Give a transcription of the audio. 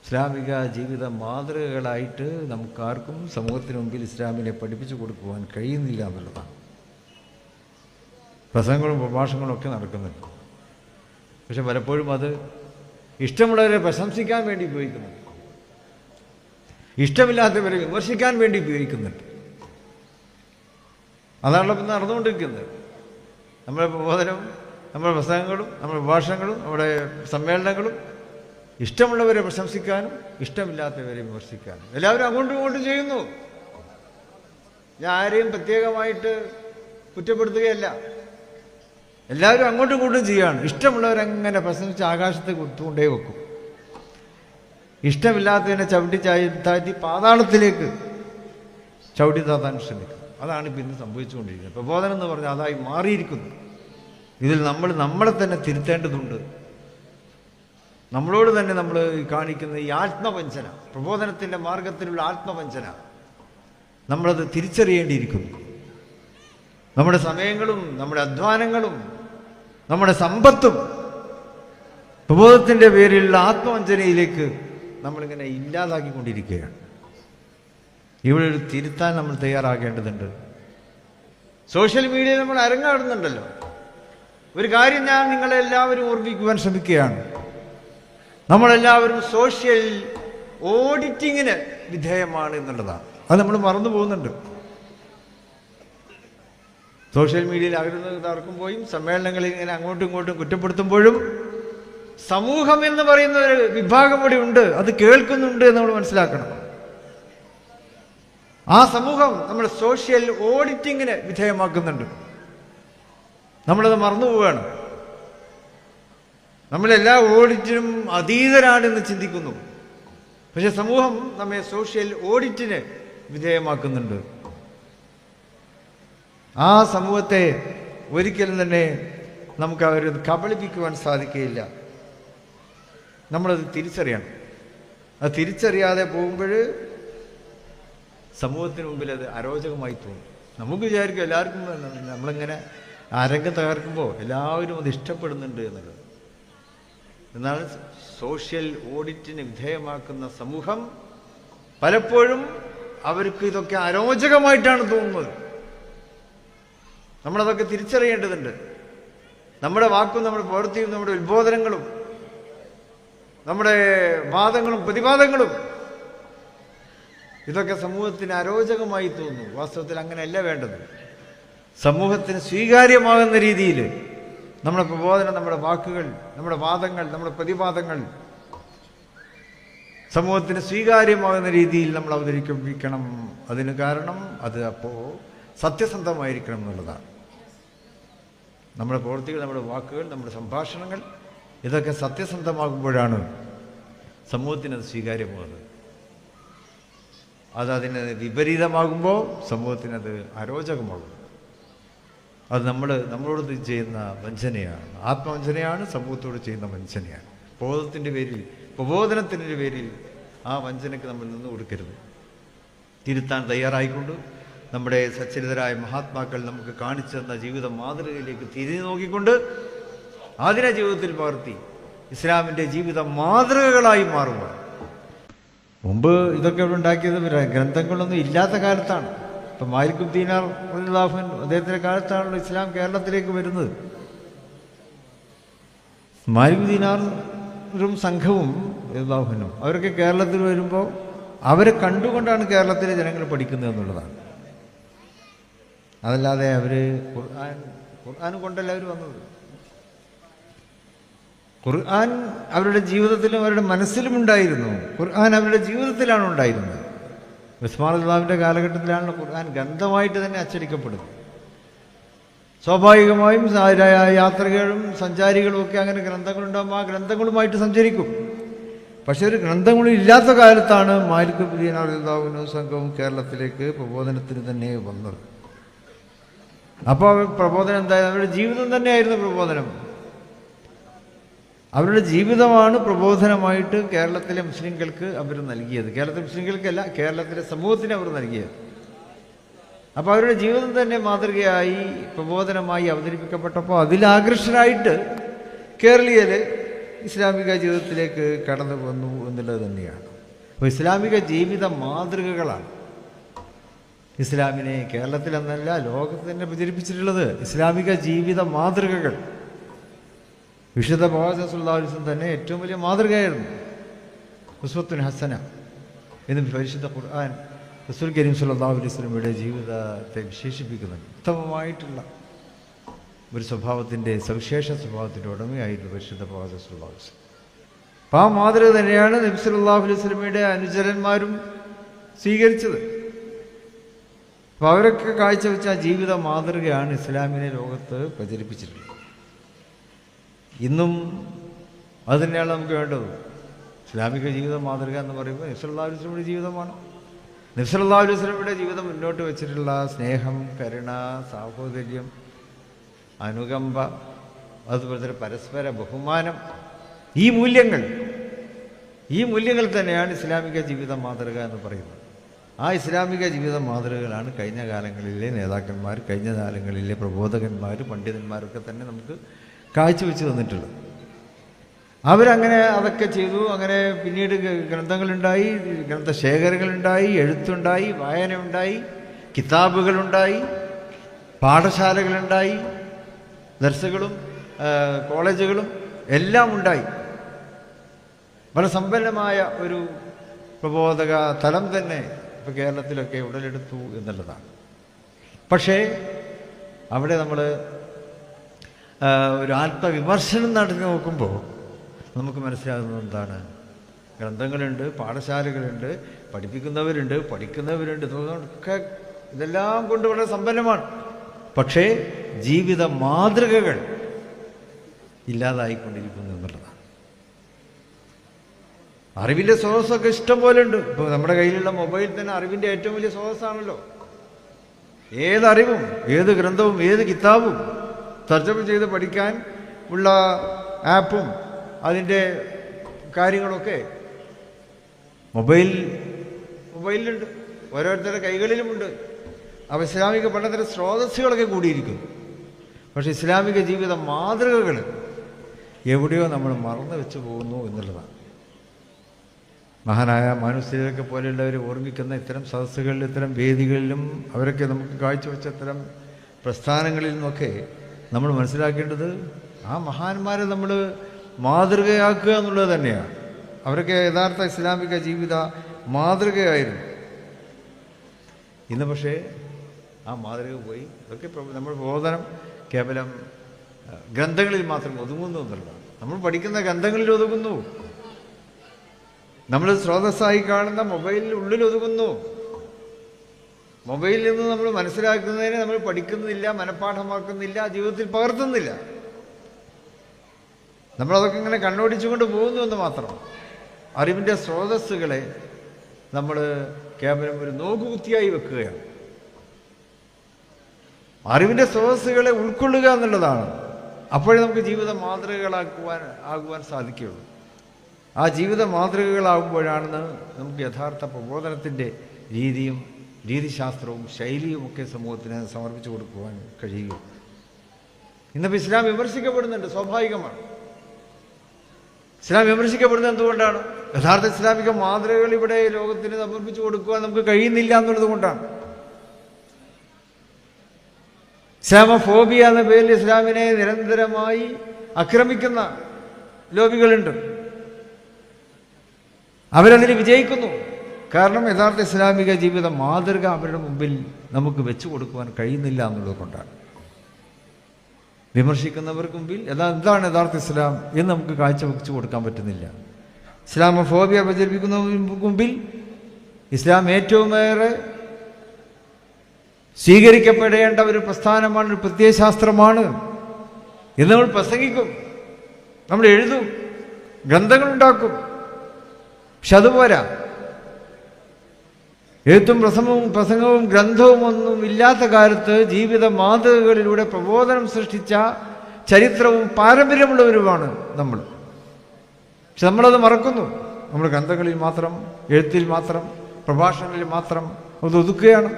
ഇസ്ലാമിക ജീവിത മാതൃകകളായിട്ട് നമുക്കാർക്കും സമൂഹത്തിന് മുമ്പിൽ ഇസ്ലാമിനെ പഠിപ്പിച്ചു കൊടുക്കുവാൻ കഴിയുന്നില്ല എന്നുള്ളതാണ്. പ്രസംഗങ്ങളും പ്രഭാഷണങ്ങളും ഒക്കെ നടക്കുന്നുണ്ട്. പക്ഷെ പലപ്പോഴും അത് ഇഷ്ടമുള്ളവരെ പ്രശംസിക്കാൻ വേണ്ടി ഉപയോഗിക്കുന്നുണ്ട്, ഇഷ്ടമില്ലാത്തവരെ വിമർശിക്കാൻ വേണ്ടി ഉപയോഗിക്കുന്നുണ്ട്. അതാണല്ലോ ഇന്ന് നടന്നുകൊണ്ടിരിക്കുന്നത്. നമ്മുടെ പ്രബോധനവും നമ്മുടെ പ്രസംഗങ്ങളും നമ്മുടെ പ്രഭാഷണങ്ങളും നമ്മുടെ സമ്മേളനങ്ങളും ഇഷ്ടമുള്ളവരെ പ്രശംസിക്കാനും ഇഷ്ടമില്ലാത്തവരെ വിമർശിക്കാനും എല്ലാവരും അങ്ങോട്ടും ഇങ്ങോട്ടും ചെയ്യുന്നു. ഞാൻ ആരെയും പ്രത്യേകമായിട്ട് കുറ്റപ്പെടുത്തുകയല്ല, എല്ലാവരും അങ്ങോട്ടും ഇങ്ങോട്ടും ചെയ്യുകയാണ്. ഇഷ്ടമുള്ളവരങ്ങനെ പ്രശംസിച്ച് ആകാശത്ത് കൊണ്ടുകൊണ്ടേ വെക്കും, ഇഷ്ടമില്ലാത്തതിനെ ചവിട്ടി താഴ്ത്തി പാതാളത്തിലേക്ക് ചവിട്ടി താത്താൻ ശ്രമിക്കും. അതാണ് ഇപ്പം ഇന്ന് സംഭവിച്ചുകൊണ്ടിരിക്കുന്നത്. പ്രബോധനം എന്ന് പറഞ്ഞാൽ അതായി മാറിയിരിക്കുന്നു. ഇതിൽ നമ്മളെ തന്നെ തിരുത്തേണ്ടതുണ്ട്. നമ്മളോട് തന്നെ നമ്മൾ കാണിക്കുന്ന ഈ ആത്മവഞ്ചന, പ്രബോധനത്തിൻ്റെ മാർഗത്തിലുള്ള ആത്മവഞ്ചന, നമ്മളത് തിരിച്ചറിയേണ്ടിയിരിക്കുന്നു. നമ്മുടെ സമയങ്ങളും നമ്മുടെ അധ്വാനങ്ങളും നമ്മുടെ സമ്പത്തും പ്രബോധത്തിൻ്റെ പേരിലുള്ള ആത്മവഞ്ചനയിലേക്ക് നമ്മളിങ്ങനെ ഇല്ലാതാക്കിക്കൊണ്ടിരിക്കുകയാണ്. ഇവിടെ ഒരു തിരുത്താൻ നമ്മൾ തയ്യാറാകേണ്ടതുണ്ട്. സോഷ്യൽ മീഡിയയിൽ നമ്മൾ അരങ്ങാടുന്നുണ്ടല്ലോ. ഒരു കാര്യം ഞാൻ നിങ്ങളെല്ലാവരും ഓർമ്മിക്കുവാൻ ശ്രമിക്കുകയാണ്. നമ്മളെല്ലാവരും സോഷ്യൽ ഓഡിറ്റിങ്ങിന് വിധേയമാണ് എന്നുള്ളതാണ്. അത് നമ്മൾ മറന്നു പോകുന്നുണ്ട്. സോഷ്യൽ മീഡിയയിൽ തർക്കുമ്പോഴും സമ്മേളനങ്ങളിൽ ഇങ്ങനെ അങ്ങോട്ടും ഇങ്ങോട്ടും കുറ്റപ്പെടുത്തുമ്പോഴും സമൂഹം എന്ന് പറയുന്ന ഒരു വിഭാഗം കൂടി ഉണ്ട്, അത് കേൾക്കുന്നുണ്ട് എന്ന് നമ്മൾ മനസ്സിലാക്കണം. ആ സമൂഹം നമ്മൾ സോഷ്യൽ ഓഡിറ്റിങ്ങിന് വിധേയമാക്കുന്നുണ്ട്. നമ്മളത് മറന്നു പോവുകയാണ്. നമ്മളെല്ലാ ഓഡിറ്റിനും അതീതരാണെന്ന് ചിന്തിക്കുന്നു. പക്ഷെ സമൂഹം നമ്മെ സോഷ്യൽ ഓഡിറ്റിന് വിധേയമാക്കുന്നുണ്ട്. ആ സമൂഹത്തെ ഒരിക്കലും തന്നെ നമുക്ക് അവരെ കബളിപ്പിക്കുവാൻ സാധിക്കുകയില്ല. നമ്മളത് തിരിച്ചറിയണം. അത് തിരിച്ചറിയാതെ പോകുമ്പോൾ സമൂഹത്തിന് മുമ്പിൽ അത് അരോചകമായി തോന്നും. നമുക്ക് വിചാരിക്കും എല്ലാവർക്കും നമ്മളിങ്ങനെ അരങ്ങ് തകർക്കുമ്പോൾ എല്ലാവരും അത് ഇഷ്ടപ്പെടുന്നുണ്ട് എന്നുള്ളത്. എന്നാൽ സോഷ്യൽ ഓഡിറ്റിന് വിധേയമാക്കുന്ന സമൂഹം പലപ്പോഴും അവർക്ക് ഇതൊക്കെ അരോചകമായിട്ടാണ് തോന്നുന്നത്. നമ്മളതൊക്കെ തിരിച്ചറിയേണ്ടതുണ്ട്. നമ്മുടെ വാക്കും നമ്മുടെ പ്രവൃത്തിയും നമ്മുടെ ഉത്ബോധനങ്ങളും നമ്മുടെ വാദങ്ങളും പ്രതിവാദങ്ങളും ഇതൊക്കെ സമൂഹത്തിന് അരോചകമായി തോന്നുന്നു. വാസ്തവത്തിൽ അങ്ങനെയല്ല വേണ്ടത്. സമൂഹത്തിന് സ്വീകാര്യമാകുന്ന രീതിയിൽ നമ്മുടെ പ്രബോധനം, നമ്മുടെ വാക്കുകൾ, നമ്മുടെ വാദങ്ങൾ, നമ്മുടെ പ്രതിവാദങ്ങൾ സമൂഹത്തിന് സ്വീകാര്യമാകുന്ന രീതിയിൽ നമ്മൾ അവതരിപ്പിക്കണം. അതിന് കാരണം അത് അപ്പോൾ സത്യസന്ധമായിരിക്കണം എന്നുള്ളതാണ്. നമ്മുടെ പ്രവൃത്തികൾ, നമ്മുടെ വാക്കുകൾ, നമ്മുടെ സംഭാഷണങ്ങൾ ഇതൊക്കെ സത്യസന്ധമാകുമ്പോഴാണ് സമൂഹത്തിനത് സ്വീകാര്യമാകുന്നത്. അതിന് വിപരീതമാകുമ്പോൾ സമൂഹത്തിനത് അരോചകമാകും. അത് നമ്മളോട് ചെയ്യുന്ന വഞ്ചനയാണ്, ആത്മവഞ്ചനയാണ്, സമൂഹത്തോട് ചെയ്യുന്ന വഞ്ചനയാണ്. പ്രബോധനത്തിൻ്റെ പേരിൽ ആ വഞ്ചനയ്ക്ക് നമ്മൾ നിന്ന് കൊടുക്കരുത്. തിരുത്താൻ തയ്യാറായിക്കൊണ്ട് നമ്മുടെ സച്ചരിതരായ മഹാത്മാക്കൾ നമുക്ക് കാണിച്ചു തന്ന ജീവിത മാതൃകയിലേക്ക് തിരിഞ്ഞു നോക്കിക്കൊണ്ട് അതിനെ ജീവിതത്തിൽ പകർത്തി ഇസ്ലാമിൻ്റെ ജീവിത മാതൃകകളായി മാറുക. മുമ്പ് ഇതൊക്കെ ഉണ്ടാക്കിയത് ഗ്രന്ഥങ്ങളൊന്നും ഇല്ലാത്ത കാലത്താണ്. ഇപ്പം മാലിക് ദീനാർ അദ്ദേഹത്തിൻ്റെ കാലത്താണല്ലോ ഇസ്ലാം കേരളത്തിലേക്ക് വരുന്നത്. മാലിക് ദീനാറും സംഘവും റളിയല്ലാഹു അവരൊക്കെ കേരളത്തിൽ വരുമ്പോൾ അവരെ കണ്ടുകൊണ്ടാണ് കേരളത്തിലെ ജനങ്ങൾ പഠിക്കുന്നത് എന്നുള്ളതാണ്. അതല്ലാതെ അവർ ഖുർആൻ കൊണ്ടല്ല അവർ വന്നത്. ഖുർആൻ അവരുടെ ജീവിതത്തിലും അവരുടെ മനസ്സിലും ഉണ്ടായിരുന്നു. ഖുർആൻ അവരുടെ ജീവിതത്തിലാണ് ഉണ്ടായിരുന്നത്. ഉസ്മാൻ റളിയല്ലാഹുവിൻ്റെ കാലഘട്ടത്തിലാണല്ലോ ഖുർആൻ ഗ്രന്ഥമായിട്ട് തന്നെ അച്ചടിക്കപ്പെടുന്നത്. സ്വാഭാവികമായും യാത്രികരും സഞ്ചാരികളും ഒക്കെ അങ്ങനെ ഗ്രന്ഥങ്ങളുണ്ടാകുമ്പോൾ ആ ഗ്രന്ഥങ്ങളുമായിട്ട് സഞ്ചരിക്കും. പക്ഷെ ഒരു ഗ്രന്ഥങ്ങളും ഇല്ലാത്ത കാലത്താണ് മാലിക് ദീനാർ റളിയല്ലാഹു സംഘവും കേരളത്തിലേക്ക് പ്രബോധനത്തിന് തന്നെ വന്നത്. അപ്പോൾ പ്രബോധനം എന്തായാലും അവരുടെ ജീവിതം തന്നെയായിരുന്നു പ്രബോധനം. അവരുടെ ജീവിതമാണ് പ്രബോധനമായിട്ട് കേരളത്തിലെ മുസ്ലിങ്ങൾക്ക് അവർ നൽകിയത്. കേരളത്തിലെ മുസ്ലിങ്ങൾക്കല്ല, കേരളത്തിലെ സമൂഹത്തിന് അവർ നൽകിയത്. അപ്പോൾ അവരുടെ ജീവിതം തന്നെ മാതൃകയായി പ്രബോധനമായി അവതരിപ്പിക്കപ്പെട്ടപ്പോൾ അതിലാകൃഷ്ടരായിട്ട് കേരളീയർ ഇസ്ലാമിക ജീവിതത്തിലേക്ക് കടന്നു വന്നു എന്നുള്ളത് തന്നെയാണ്. അപ്പോൾ ഇസ്ലാമിക ജീവിത മാതൃകകളാണ് ഇസ്ലാമിനെ കേരളത്തിലെന്നല്ല ലോകത്ത് തന്നെ പ്രചരിപ്പിച്ചിട്ടുള്ളത്. ഇസ്ലാമിക ജീവിത മാതൃകകൾ വിശുദ്ധ പ്രവാചകൻ സല്ലല്ലാഹു അലൈഹി വസല്ലം തന്നെ ഏറ്റവും വലിയ മാതൃകയായിരുന്നു. ഉസ്വത്തുൻ ഹസന എന്ന് പരിശുദ്ധ ഖുർആൻ റസൂൽ കരീം സല്ലല്ലാഹു അലൈഹി വസല്ലമയുടെ ജീവിതത്തെ വിശേഷിപ്പിക്കുന്നുണ്ട്. ഉത്തമമായിട്ടുള്ള ഒരു സ്വഭാവത്തിൻ്റെ സവിശേഷ സ്വഭാവത്തിൻ്റെ ഉടമയായിരുന്നു പരിശുദ്ധ പ്രവാചകൻ സല്ലല്ലാഹു അലൈഹി വസല്ലം. അപ്പോൾ ആ മാതൃക തന്നെയാണ് നബി സല്ലല്ലാഹു അലൈഹി വസല്ലമയുടെ അനുചരന്മാരും സ്വീകരിച്ചത്. അപ്പോൾ അവരൊക്കെ കാഴ്ചവെച്ച ആ ജീവിത മാതൃകയാണ് ഇസ്ലാമിനെ ലോകത്ത് പ്രചരിപ്പിച്ചിട്ടുള്ളത്. ഇന്നും അത് തന്നെയാണ് നമുക്ക് വേണ്ടത്. ഇസ്ലാമിക ജീവിത മാതൃക എന്ന് പറയുമ്പോൾ നബി സല്ലല്ലാഹു അലൈഹി വസല്ലമയുടെ ജീവിതമാണ്. നബി സല്ലല്ലാഹു അലൈഹി വസല്ലമയുടെ ജീവിതം മുന്നോട്ട് വെച്ചിട്ടുള്ള സ്നേഹം, കരുണ, സാഹോദര്യം, അനുകമ്പ, അതുപോലെ തന്നെ പരസ്പര ബഹുമാനം, ഈ മൂല്യങ്ങൾ തന്നെയാണ് ഇസ്ലാമിക ജീവിത മാതൃക എന്ന് പറയുന്നത്. ആ ഇസ്ലാമിക ജീവിത മാതൃകകളാണ് കഴിഞ്ഞ കാലങ്ങളിലെ നേതാക്കന്മാർ, കഴിഞ്ഞ കാലങ്ങളിലെ പ്രബോധകന്മാർ, പണ്ഡിതന്മാരൊക്കെ തന്നെ നമുക്ക് കാഴ്ചവെച്ച് തന്നിട്ടുള്ളത്. അവരങ്ങനെ അതൊക്കെ ചെയ്തു. അങ്ങനെ പിന്നീട് ഗ്രന്ഥങ്ങളുണ്ടായി, ഗ്രന്ഥശേഖരങ്ങളുണ്ടായി, എഴുത്തുണ്ടായി, വായനയുണ്ടായി, കിതാബുകളുണ്ടായി, പാഠശാലകളുണ്ടായി, ദർസുകളും കോളേജുകളും എല്ലാം ഉണ്ടായി. വളരെ സമ്പന്നമായ ഒരു പ്രബോധക തലം തന്നെ ഇപ്പോൾ കേരളത്തിലൊക്കെ ഉടലെടുത്തു എന്നുള്ളതാണ്. പക്ഷേ അവിടെ നമ്മൾ ഒരു ആത്മവിമർശനം നടത്തി നോക്കുമ്പോൾ നമുക്ക് മനസ്സിലാകുന്നത് എന്താണ്? ഗ്രന്ഥങ്ങളുണ്ട്, പാഠശാലകളുണ്ട്, പഠിപ്പിക്കുന്നവരുണ്ട്, പഠിക്കുന്നവരുണ്ട്, ഒക്കെ ഇതെല്ലാം കൊണ്ട് വളരെ സമ്പന്നമാണ്. പക്ഷേ ജീവിത മാതൃകകൾ ഇല്ലാതായിക്കൊണ്ടിരിക്കുന്നു എന്നുള്ളതാണ്. അറിവിൻ്റെ സ്രോതസ്സൊക്കെ ഇഷ്ടം പോലെ ഉണ്ട്. ഇപ്പോൾ നമ്മുടെ കയ്യിലുള്ള മൊബൈൽ തന്നെ അറിവിൻ്റെ ഏറ്റവും വലിയ സ്രോതസ്സാണല്ലോ. ഏതറിവും, ഏത് ഗ്രന്ഥവും, ഏത് കിതാബും തർജ്ജമ ചെയ്ത് പഠിക്കാൻ ഉള്ള ആപ്പും അതിൻ്റെ കാര്യങ്ങളൊക്കെ മൊബൈലിലുണ്ട്, ഓരോരുത്തരുടെ കൈകളിലുമുണ്ട്. അപ്പോൾ ഇസ്ലാമിക പലതരം സ്രോതസ്സുകളൊക്കെ കൂടിയിരിക്കുന്നു. പക്ഷേ ഇസ്ലാമിക ജീവിത മാതൃകകൾ എവിടെയോ നമ്മൾ മറന്നു വെച്ച് പോകുന്നു എന്നുള്ളതാണ്. മഹാനായ മാനുസ്ലിയൊക്കെ പോലെയുള്ളവർ ഓർമ്മിക്കുന്ന ഇത്തരം സദസ്സുകളിലും ഇത്തരം വേദികളിലും അവരൊക്കെ നമുക്ക് കാഴ്ചവെച്ച ഇത്തരം പ്രസ്ഥാനങ്ങളിൽ നിന്നൊക്കെ നമ്മൾ മനസ്സിലാക്കേണ്ടത് ആ മഹാന്മാരെ നമ്മൾ മാതൃകയാക്കുക എന്നുള്ളത് തന്നെയാണ്. അവരൊക്കെ യഥാർത്ഥ ഇസ്ലാമിക ജീവിത മാതൃകയായിരുന്നു. ഇന്ന് പക്ഷേ ആ മാതൃക പോയി. ഇതൊക്കെ നമ്മൾ പ്രബോധനം കേവലം ഗ്രന്ഥങ്ങളിൽ മാത്രം ഒതുങ്ങുന്നു എന്നുള്ളതാണ്. നമ്മൾ പഠിക്കുന്ന ഗ്രന്ഥങ്ങളിൽ ഒതുങ്ങുന്നു, നമ്മൾ സ്രോതസ്സായി കാണുന്ന മൊബൈലിൽ ഉള്ളിൽ ഒതുങ്ങുന്നു. മൊബൈലിൽ നിന്ന് നമ്മൾ മനസ്സിലാക്കുന്നതിനെ നമ്മൾ പഠിക്കുന്നില്ല, മനഃപ്പാഠമാക്കുന്നില്ല, ജീവിതത്തിൽ പകർത്തുന്നില്ല. നമ്മളതൊക്കെ ഇങ്ങനെ കണ്ണോടിച്ചുകൊണ്ട് പോകുന്നു എന്ന് മാത്രം. അറിവിൻ്റെ സ്രോതസ്സുകളെ നമ്മൾ കേവലം ഒരു നോക്കുകുത്തിയായി വെക്കുകയാണ്. അറിവിൻ്റെ സ്രോതസ്സുകളെ ഉൾക്കൊള്ളുക എന്നുള്ളതാണ്. അപ്പോഴേ നമുക്ക് ജീവിത മാതൃകകളാകുവാൻ സാധിക്കുകയുള്ളൂ. ആ ജീവിത മാതൃകകളാകുമ്പോഴാണ് നമുക്ക് യഥാർത്ഥ പ്രബോധനത്തിൻ്റെ രീതിയും രീതിശാസ്ത്രവും ശൈലിയുമൊക്കെ സമൂഹത്തിന് സമർപ്പിച്ചു കൊടുക്കുവാൻ കഴിയുകയുള്ളൂ. ഇന്നിപ്പോൾ ഇസ്ലാം വിമർശിക്കപ്പെടുന്നുണ്ട്, സ്വാഭാവികമാണ്. ഇസ്ലാം വിമർശിക്കപ്പെടുന്നത് എന്തുകൊണ്ടാണ്? യഥാർത്ഥ ഇസ്ലാമിക മാതൃകകൾ ഇവിടെ ലോകത്തിന് സമർപ്പിച്ചു കൊടുക്കുവാൻ നമുക്ക് കഴിയുന്നില്ല എന്നുള്ളത് കൊണ്ടാണ്. ഇസ്ലാമോഫോബിയ എന്ന പേരിൽ ഇസ്ലാമിനെ നിരന്തരമായി ആക്രമിക്കുന്ന ലോബികളുണ്ട്. അവരതിന് വിജയിക്കുന്നു. കാരണം യഥാർത്ഥ ഇസ്ലാമിക ജീവിത മാതൃക അവരുടെ മുമ്പിൽ നമുക്ക് വെച്ചു കൊടുക്കുവാൻ കഴിയുന്നില്ല എന്നുള്ളത് കൊണ്ടാണ്. വിമർശിക്കുന്നവർക്ക് മുമ്പിൽ എന്താണ് യഥാർത്ഥ ഇസ്ലാം എന്ന് നമുക്ക് കാഴ്ചവെച്ചു കൊടുക്കാൻ പറ്റുന്നില്ല. ഇസ്ലാമോഫോബിയ പ്രചരിപ്പിക്കുന്നവർക്ക് മുമ്പിൽ ഇസ്ലാം ഏറ്റവുമേറെ സ്വീകരിക്കപ്പെടേണ്ട ഒരു പ്രസ്ഥാനമാണ്, ഒരു പ്രത്യയശാസ്ത്രമാണ് എന്ന് നമ്മൾ പ്രസംഗിക്കും, നമ്മൾ എഴുതും, ഗ്രന്ഥങ്ങളുണ്ടാക്കും. പക്ഷെ അതുപോരാ. എഴുത്തും പ്രസംഗവും ഗ്രന്ഥവും ഒന്നും ഇല്ലാത്ത കാലത്ത് ജീവിത മാതൃകകളിലൂടെ പ്രബോധനം സൃഷ്ടിച്ച ചരിത്രവും പാരമ്പര്യമുള്ളവരുമാണ് നമ്മൾ. പക്ഷെ നമ്മളത് മറക്കുന്നു. നമ്മൾ ഗ്രന്ഥങ്ങളിൽ മാത്രം, എഴുത്തിൽ മാത്രം, പ്രഭാഷണങ്ങളിൽ മാത്രം അത് ഒതുക്കുകയാണ്.